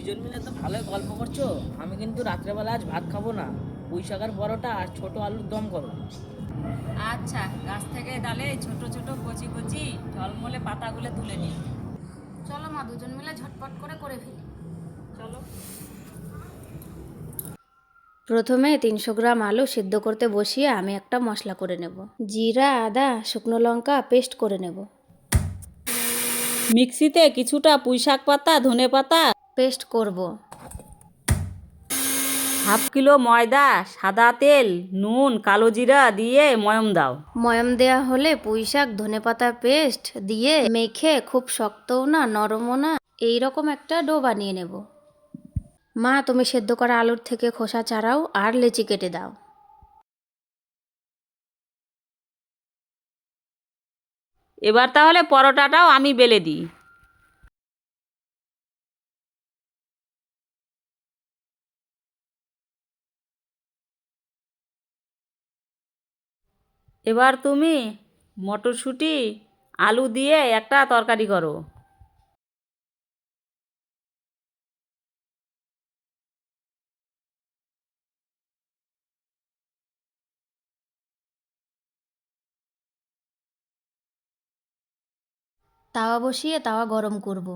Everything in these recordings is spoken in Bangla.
দুজন মিলে তো ভালোই গল্প করছো। আমি কিন্তু রাত্রেবেলা আজ ভাত খাবো না। পুঁই শাকের পরোটা আর ছোট আলুর দম করো। আচ্ছা, গাছ থেকে ডালে ছোট ছোট কচি কচি ঝলমলে পাতাগুলো তুলে নিই। চলো মা, দুজন মিলে ঝটপট করে করে ফেলি। চলো। প্রথমে 300 গ্রাম আলু সিদ্ধ করতে বসিয়ে আমি একটা মশলা করে নেব। জিরা, আদা, শুকনো লঙ্কা পেস্ট করে নেব। মিক্সিতে কিছুটা পুঁই শাক পাতা, ধনে পাতা, পেস্ট করব। হাফ কিলো ময়দা, সাদা তেল, নুন, কালো জিরা দিয়ে ময়ম দাও। ময়াম দেয়া হলে পুঁই শাক, ধনেপাতা পেস্ট দিয়ে মেখে খুব শক্তও না নরমও না এই রকম একটা ডো বানিয়ে নেব। মা, তুমি সেদ্ধ করা আলুর থেকে খোসা ছাড়াও আর লেচি কেটে দাও। এবার তাহলে পরোটাটাও আমি বেলে দিই। এবার তুমি মটরশুঁটি, আলু দিয়ে একটা তরকারি করো। তাওয়া বসিয়ে তাওয়া গরম করব।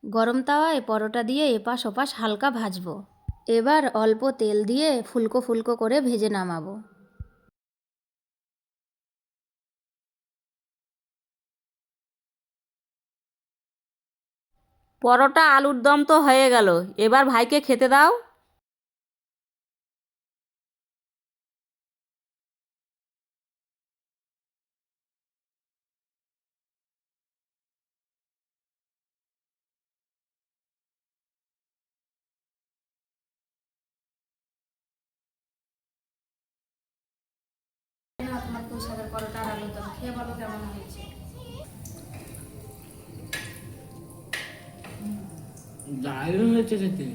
গরম তাওয়ায় পরোটা দিয়ে এপাশ ওপাশ হালকা ভাজবো। এবার অল্প তেল দিয়ে ফুলকো ফুলকো করে ভেজে নামাবো। পরোটা আলুর দম তো হয়ে গেল, এবার ভাইকে খেতে দাও। তোমার পুঁই শাকের পরোটা আর আলুর দম খেয়ে বলো কেমন হয়েছে। দারুণ হয়েছে খেতে।